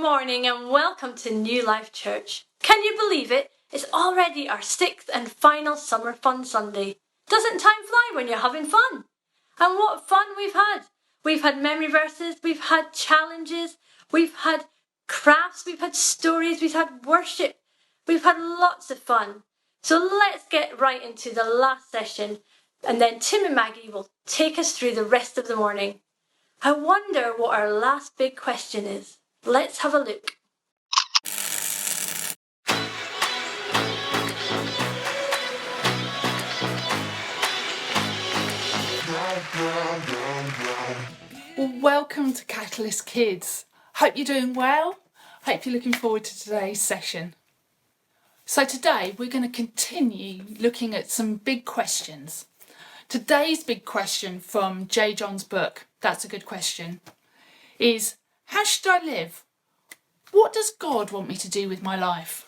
morning and welcome to New Life Church. Can you believe it? It's already our 6th and final Summer Fun Sunday. Doesn't time fly when you're having fun? And what fun we've had! We've had memory verses, we've had challenges, we've had crafts, we've had stories, we've had worship. We've had lots of fun. So let's get right into the last session and then Tim and Maggie will take us through the rest of the morning. I wonder what our last big question is. Let's have a look. Welcome to Catalyst Kids. Hope you're doing well. Hope you're looking forward to today's session. So today we're going to continue looking at some big questions. Today's big question from J. John's book, That's a Good Question, is how should I live? What does God want me to do with my life?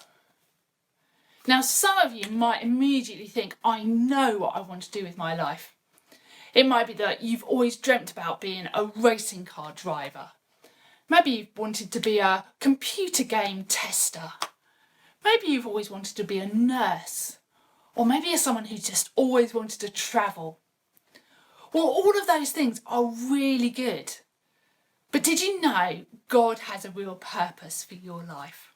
Now some of you might immediately think, I know what I want to do with my life. It might be that you've always dreamt about being a racing car driver. Maybe you've wanted to be a computer game tester. Maybe you've always wanted to be a nurse. Or maybe you're someone who just always wanted to travel. Well, all of those things are really good. But did you know God has a real purpose for your life?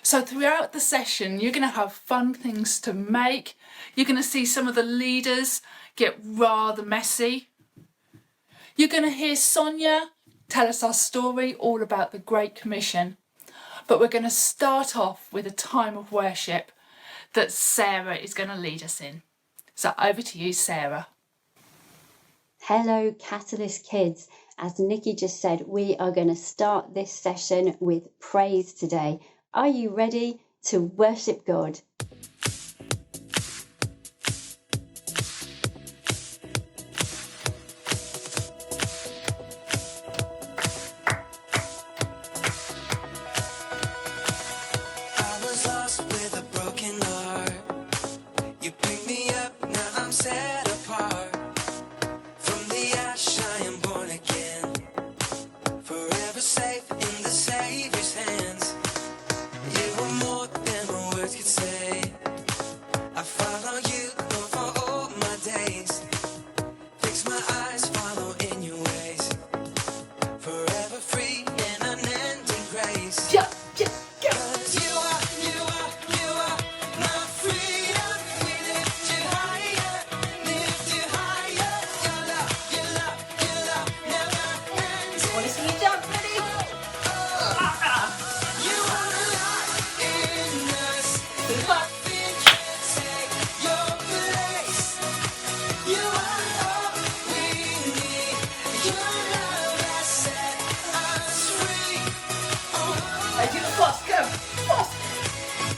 So throughout the session, you're going to have fun things to make. You're going to see some of the leaders get rather messy. You're going to hear Sonia tell us our story all about the Great Commission. But we're going to start off with a time of worship that Sarah is going to lead us in. So over to you, Sarah. Hello, Catalyst Kids. As Nikki just said, we are going to start this session with praise today. Are you ready to worship God?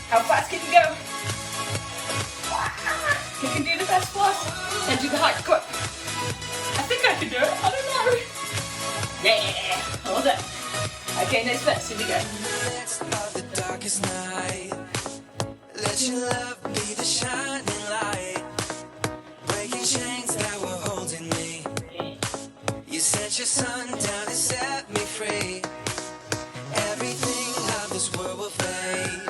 How fast can you go? You can do the best plus and do the high quick. I think I can do it. I don't know. Yeah, well done. Okay, next verse. Here we go. Midst of the darkest night, let your love be the shining light, breaking chains that were holding me. You sent your son down and set me free. Everything of this world will fade.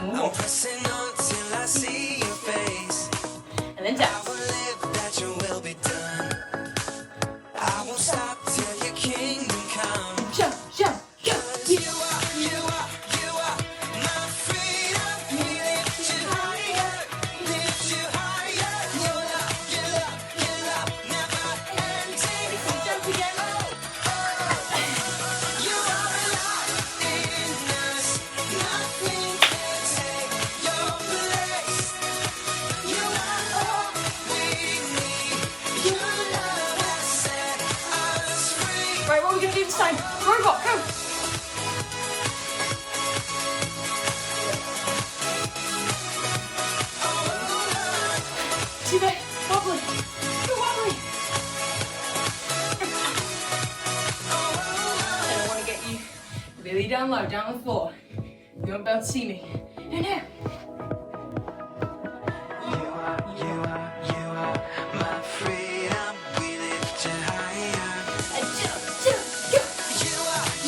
I'm pressing on till I see your face. And then down. I will live that your will be done. I won't stop till your kingdom come. Jump, jump, jump. 'Cause you are my freedom. We lift you higher, lift you higher. Your love, never ending. Jump again. You are alive in us. Nothing can take your place. You are all we need. Your love has set us free. Right, what are we going to do this time? Robot, go! Teammate, wobbly! You're wobbly! And I want to get you really down low, down on the floor. You won't be able to see me. No, no. You are my freedom. We lift you higher. And jump, jump, jump. You are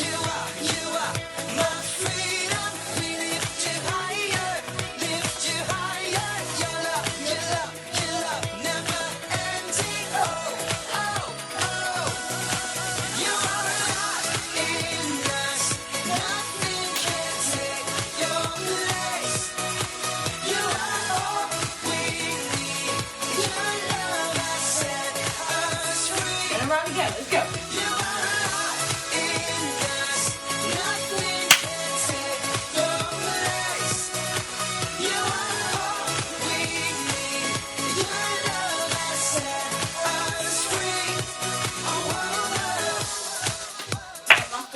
and round again. Let's go.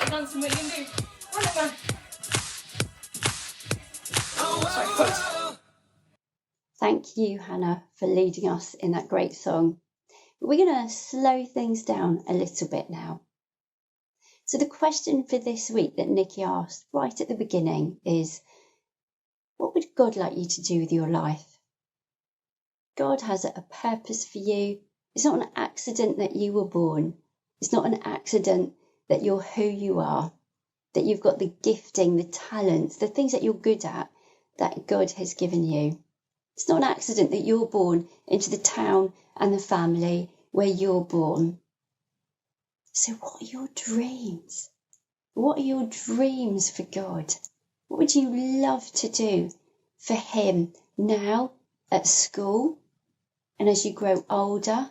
Dancing, what are you going to do? Run it, man. Sorry, foot. Thank you, Hannah, for leading us in that great song. We're going to slow things down a little bit now. So the question for this week that Nikki asked right at the beginning is, what would God like you to do with your life? God has a purpose for you. It's not an accident that you were born. It's not an accident that you're who you are, that you've got the gifting, the talents, the things that you're good at that God has given you. It's not an accident that you're born into the town and the family where you're born. So what are your dreams? What are your dreams for God? What would you love to do for Him now at school and as you grow older?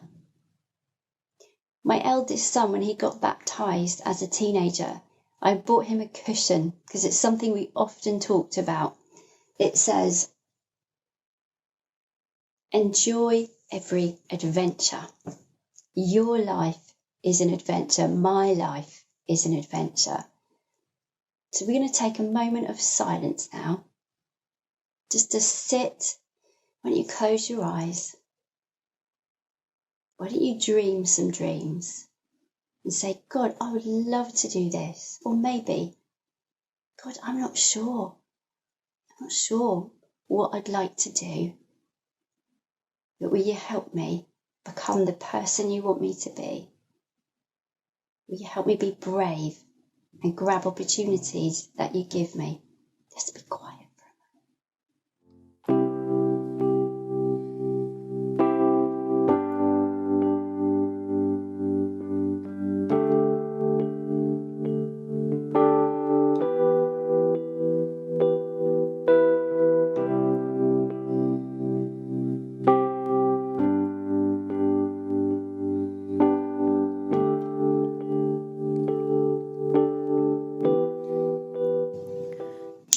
My eldest son, when he got baptised as a teenager, I bought him a cushion because it's something we often talked about. It says, enjoy every adventure. Your life is an adventure. My life is an adventure. So we're going to take a moment of silence now, just to sit. Why don't you close your eyes? Why don't you dream some dreams and say, God, I would love to do this. Or maybe, God, I'm not sure. I'm not sure what I'd like to do. But will you help me become the person you want me to be? Will you help me be brave and grab opportunities that you give me? Just be quiet.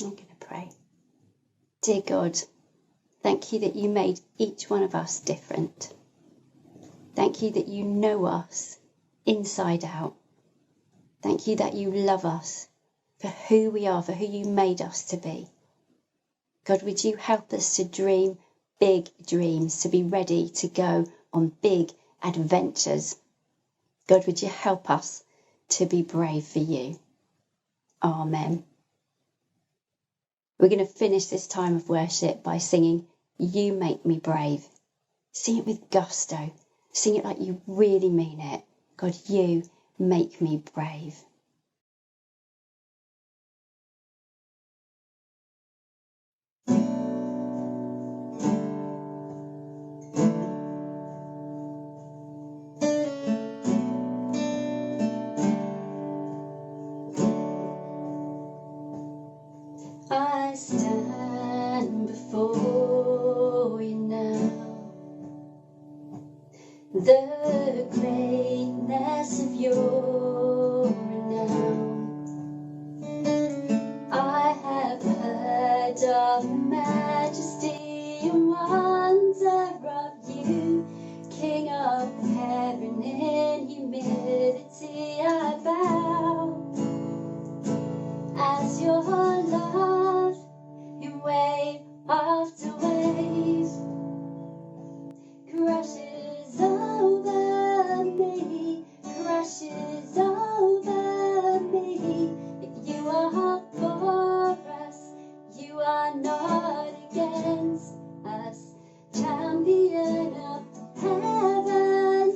I'm going to pray. Dear God, thank you that you made each one of us different. Thank you that you know us inside out. Thank you that you love us for who we are, for who you made us to be. God, would you help us to dream big dreams, to be ready to go on big adventures. God, would you help us to be brave for you? Amen. We're going to finish this time of worship by singing, You Make Me Brave. Sing it with gusto. Sing it like you really mean it. God, you make me brave. I stand before you now, the greatness of your renown. I have heard of the majesty and wonder of you, King of heaven. In humility I bow as your love in wave after wave crashes over me, crashes over me. If you are for us, you are not against us. Champion of heaven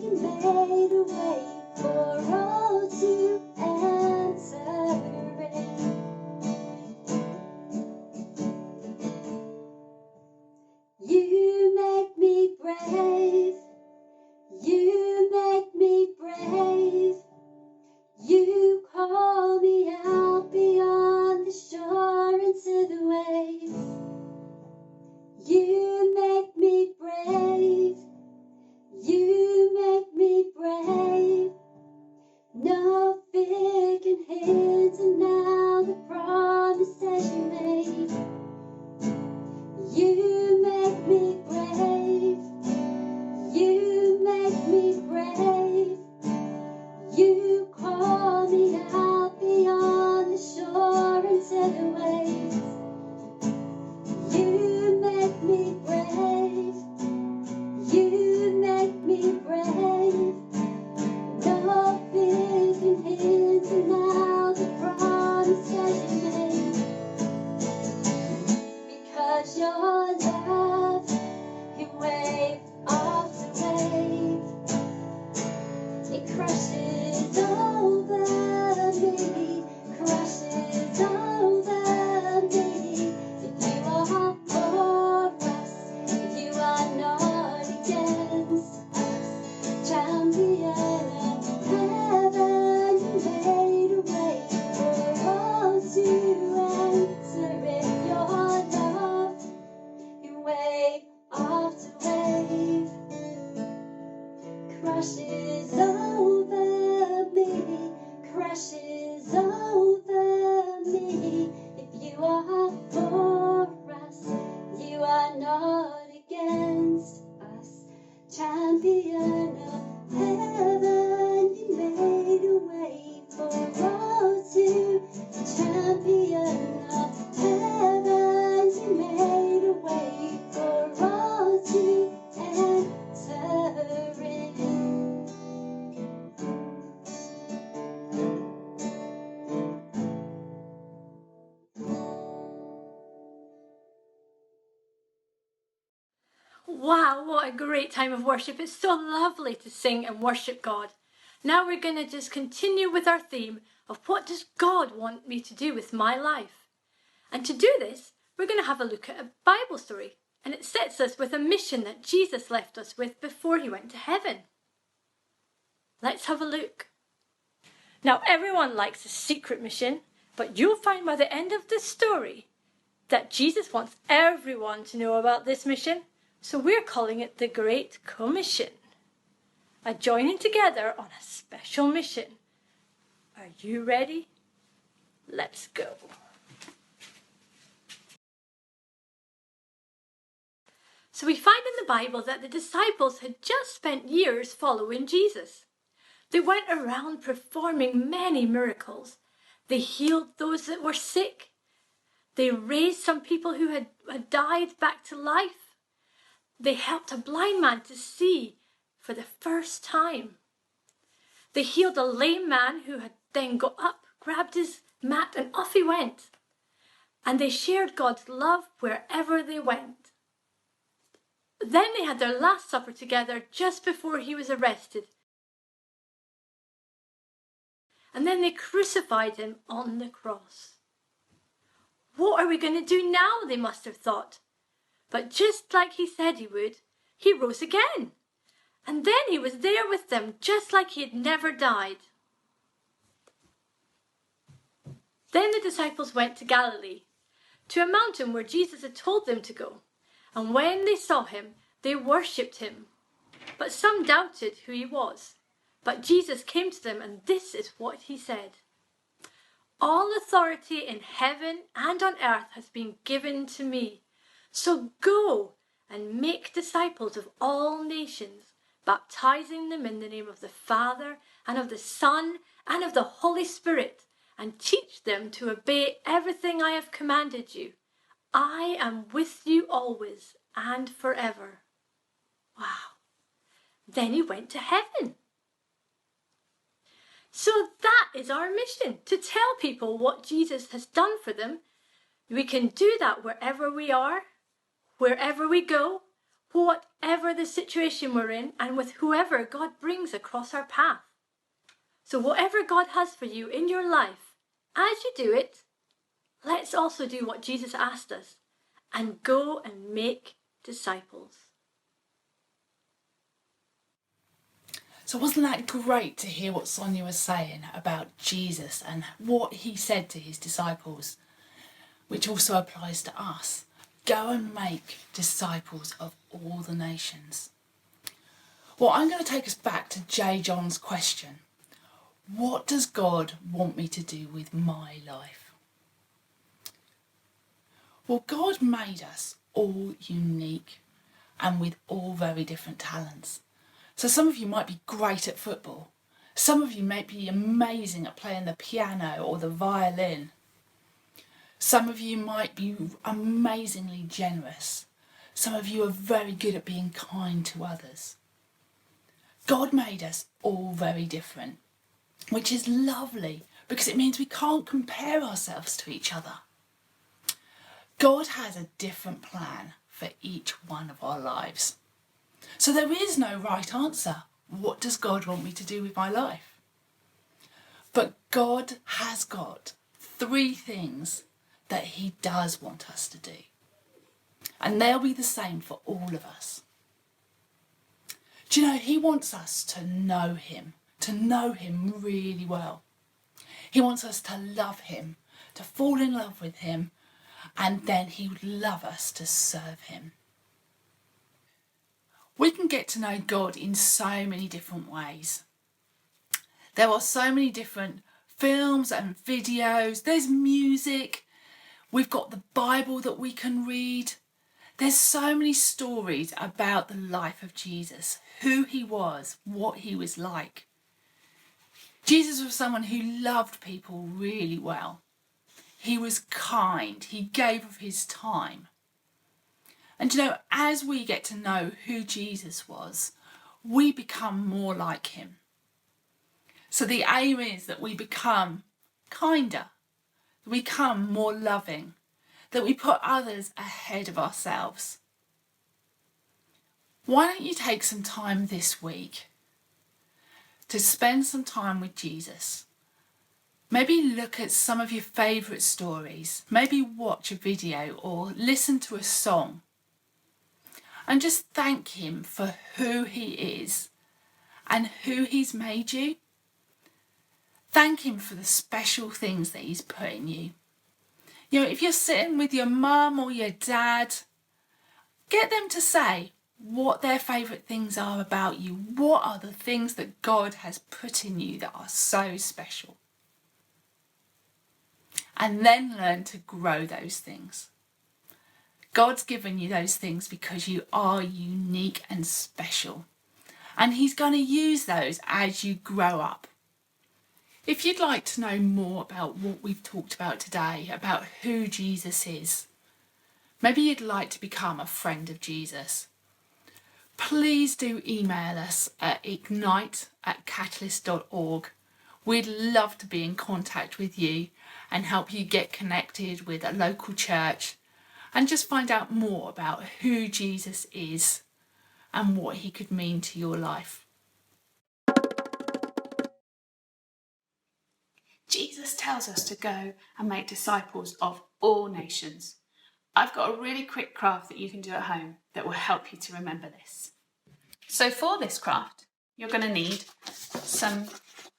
crashes over me, crashes over me. If you are for us, if you are not against us, champion of heaven, you made a way for all to enter in your love. You wave after wave, crashes over me, crashes over me. If you are for us, you are not against us. Champion of heaven, you made a way for all to. Champion of heaven, you made a way for all to enter in. Wow, what a great time of worship. It's so lovely to sing and worship God. Now we're going to just continue with our theme of what does God want me to do with my life? And to do this, we're going to have a look at a Bible story. And it sets us with a mission that Jesus left us with before he went to heaven. Let's have a look. Now, everyone likes a secret mission, but you'll find by the end of this story that Jesus wants everyone to know about this mission. So we're calling it the Great Commission, a joining together on a special mission. Are you ready? Let's go. So we find in the Bible that the disciples had just spent years following Jesus. They went around performing many miracles. They healed those that were sick. They raised some people who had died back to life. They helped a blind man to see for the first time. They healed a lame man who had then got up, grabbed his mat, and off he went. And they shared God's love wherever they went. Then they had their last supper together just before he was arrested. And then they crucified him on the cross. What are we going to do now, they must have thought. But just like he said he would, he rose again. And then he was there with them, just like he had never died. Then the disciples went to Galilee, to a mountain where Jesus had told them to go. And when they saw him, they worshipped him. But some doubted who he was. But Jesus came to them, and this is what he said. All authority in heaven and on earth has been given to me. So go and make disciples of all nations, baptizing them in the name of the Father and of the Son and of the Holy Spirit, and teach them to obey everything I have commanded you. I am with you always and forever. Wow. Then he went to heaven. So that is our mission, to tell people what Jesus has done for them. We can do that wherever we are, wherever we go, whatever the situation we're in, and with whoever God brings across our path. So whatever God has for you in your life, as you do it, let's also do what Jesus asked us and go and make disciples. So wasn't that great to hear what Sonia was saying about Jesus and what he said to his disciples, which also applies to us. Go and make disciples of all the nations. Well, I'm going to take us back to J. John's question. What does God want me to do with my life? Well, God made us all unique and with all very different talents. So some of you might be great at football. Some of you might be amazing at playing the piano or the violin. Some of you might be amazingly generous. Some of you are very good at being kind to others. God made us all very different, which is lovely because it means we can't compare ourselves to each other. God has a different plan for each one of our lives. So there is no right answer what does God want me to do with my life? But God has got 3 things that he does want us to do. And they'll be the same for all of us. Do you know, he wants us to know him really well. He wants us to love him, to fall in love with him, and then he would love us to serve him. We can get to know God in so many different ways. There are so many different films and videos. There's music. We've got the Bible that we can read. There's so many stories about the life of Jesus, who he was, what he was like. Jesus was someone who loved people really well. He was kind. He gave of his time. And you know, as we get to know who Jesus was, we become more like him. So the aim is that we become kinder, that we become more loving, that we put others ahead of ourselves. Why don't you take some time this week to spend some time with Jesus? Maybe look at some of your favourite stories, maybe watch a video or listen to a song, and just thank him for who he is and who he's made you. Thank him for the special things that he's put in you. You know, if you're sitting with your mum or your dad, get them to say what their favourite things are about you. What are the things that God has put in you that are so special? And then learn to grow those things. God's given you those things because you are unique and special. And he's going to use those as you grow up. If you'd like to know more about what we've talked about today, about who Jesus is, maybe you'd like to become a friend of Jesus, please do email us at ignite@catalyst.org. We'd love to be in contact with you and help you get connected with a local church and just find out more about who Jesus is and what he could mean to your life. Jesus tells us to go and make disciples of all nations. I've got a really quick craft that you can do at home that will help you to remember this. So for this craft, you're going to need some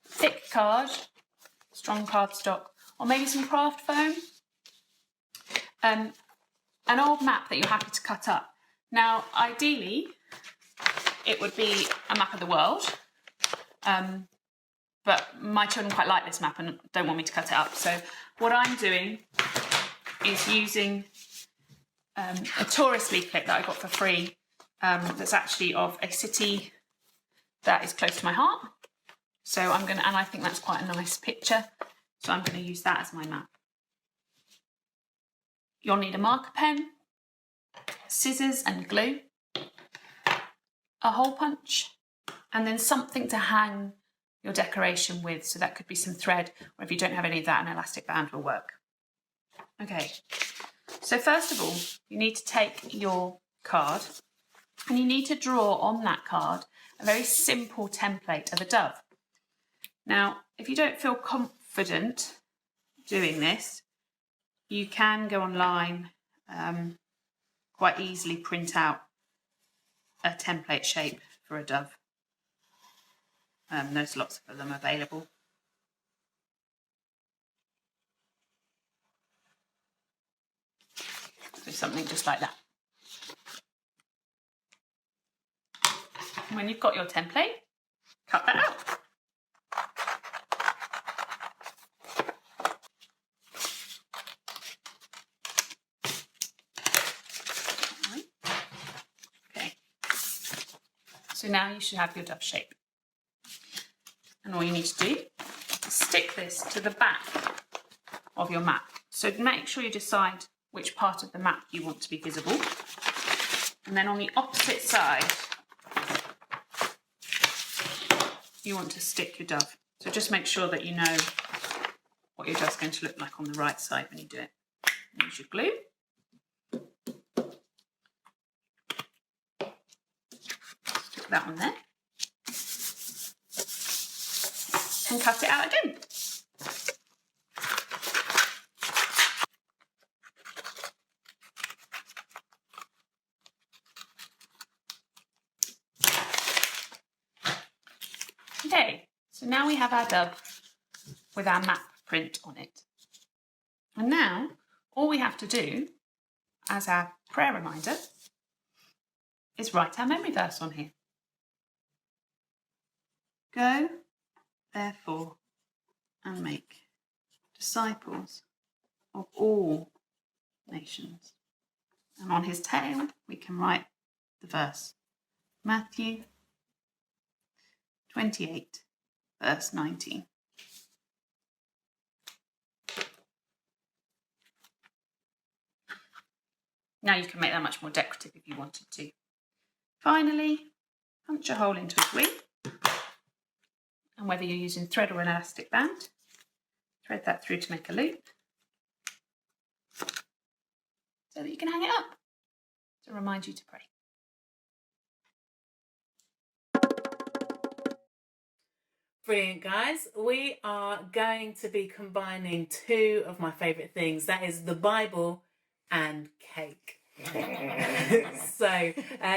thick card, strong cardstock, or maybe some craft foam, an old map that you're happy to cut up. Now, ideally, it would be a map of the world, but my children quite like this map and don't want me to cut it up. So what I'm doing is using a tourist leaflet that I got for free that's actually of a city that is close to my heart. So and I think that's quite a nice picture. So I'm going to use that as my map. You'll need a marker pen, scissors and glue, a hole punch, and then something to hang your decoration with. So that could be some thread, or if you don't have any of that, an elastic band will work. Okay, so first of all, you need to take your card and you need to draw on that card a very simple template of a dove. Now, if you don't feel confident doing this, you can go online, quite easily print out a template shape for a dove. There's lots of them available. So something just like that. And when you've got your template, cut that out. Okay. So now you should have your dove shape. And all you need to do is stick this to the back of your map. So make sure you decide which part of the map you want to be visible. And then on the opposite side, you want to stick your dove. So just make sure that you know what your dove's going to look like on the right side when you do it. Use your glue. Stick that one there. and cut it out again. Okay, so now we have our dove with our map print on it. And now all we have to do as our prayer reminder is write our memory verse on here. Go, therefore, and make disciples of all nations. And on his tail we can write the verse. Matthew 28, verse 19. Now you can make that much more decorative if you wanted to. Finally, punch a hole into his wing. And whether you're using thread or an elastic band, thread that through to make a loop so that you can hang it up to remind you to pray. Brilliant, guys. We are going to be combining two of my favourite things. That is the Bible and cake. So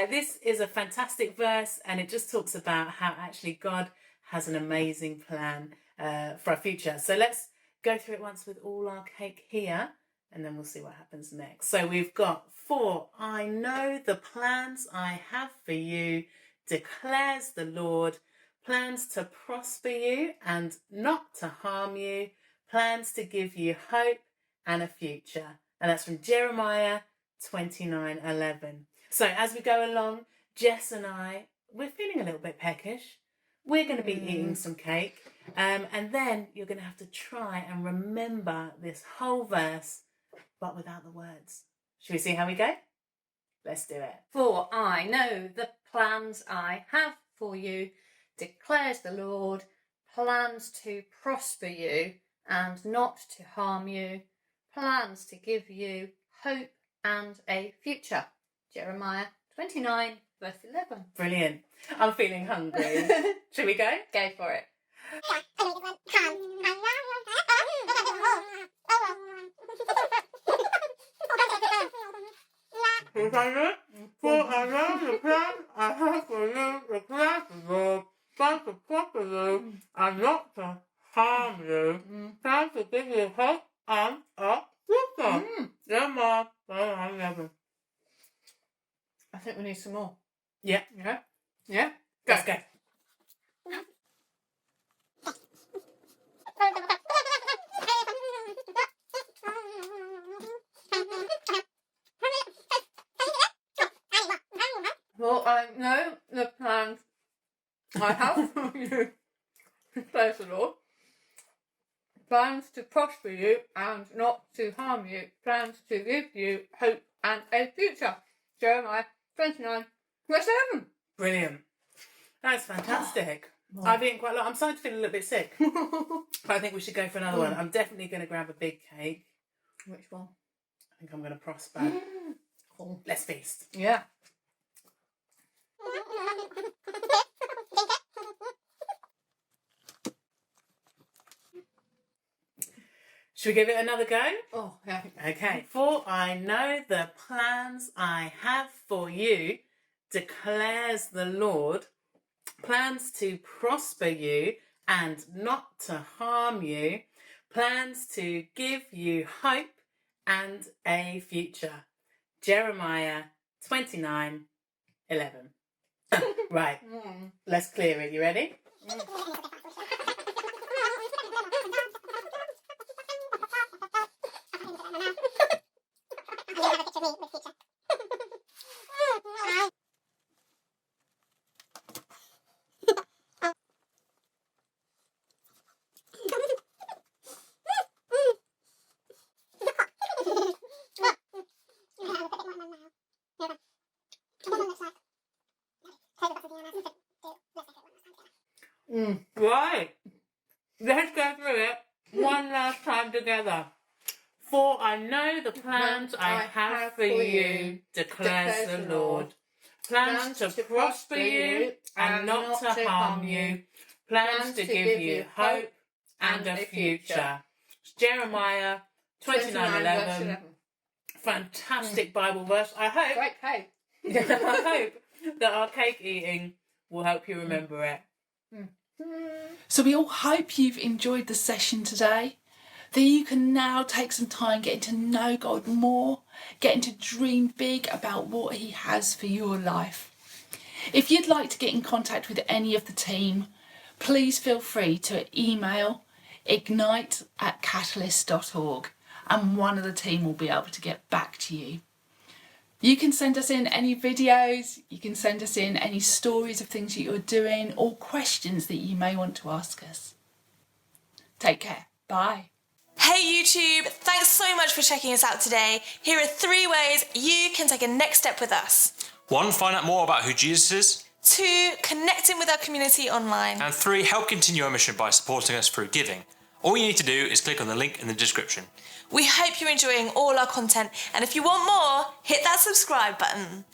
this is a fantastic verse, and it just talks about how actually God has an amazing plan for our future. So let's go through it once with all our cake here, and then we'll see what happens next. So we've got, for I know the plans I have for you, declares the Lord, plans to prosper you and not to harm you, plans to give you hope and a future. And that's from Jeremiah 29:11. So as we go along, Jess and I, we're feeling a little bit peckish. We're going to be eating some cake. And then you're going to have to try and remember this whole verse, but without the words. Should we see how we go? Let's do it. For I know the plans I have for you, declares the Lord, plans to prosper you and not to harm you, plans to give you hope and a future. Jeremiah 29, verse 11. Brilliant. I'm feeling hungry. Should we go? Go for it. For I know the plan I have for you, declares the Lord, plans to prosper you and not to harm you, plans to give you hope and a future. Jeremiah 29:11. I think we need some more. Yeah. Yeah? Yeah? Go. Let's go. Well, I know the plans I have for you, declares the Lord. Plans to prosper you and not to harm you. Plans to give you hope and a future. Jeremiah 29, verse 11. Brilliant. That's fantastic. I've eaten quite a lot. I'm starting to feel a little bit sick. But I think we should go for another one. I'm definitely going to grab a big cake. Which one? I think I'm going to prosper. Cool. Let's feast. Yeah. Should we give it another go? Oh, yeah. Okay. For I know the plans I have for you, declares the Lord, plans to prosper you and not to harm you, plans to give you hope and a future. Jeremiah 29:11. Right, let's clear it. You ready? Right. Let's go through it one last time together. For I know the plans I have for you, declares the Lord. Plans to prosper you and not to harm you. plans to give you hope and a future. Jeremiah 29:11. Fantastic Bible verse. I hope Great cake. I hope that our cake eating will help you remember it. So we all hope you've enjoyed the session today, that you can now take some time getting to know God more, getting to dream big about what he has for your life. If you'd like to get in contact with any of the team, please feel free to email ignite@catalyst.org and one of the team will be able to get back to you. You can send us in any videos, you can send us in any stories of things that you're doing or questions that you may want to ask us. Take care. Bye. Hey YouTube, thanks so much for checking us out today. Here are 3 ways you can take a next step with us. 1, find out more about who Jesus is. 2, connecting with our community online. And 3, help continue our mission by supporting us through giving. All you need to do is click on the link in the description. We hope you're enjoying all our content, and if you want more, hit that subscribe button.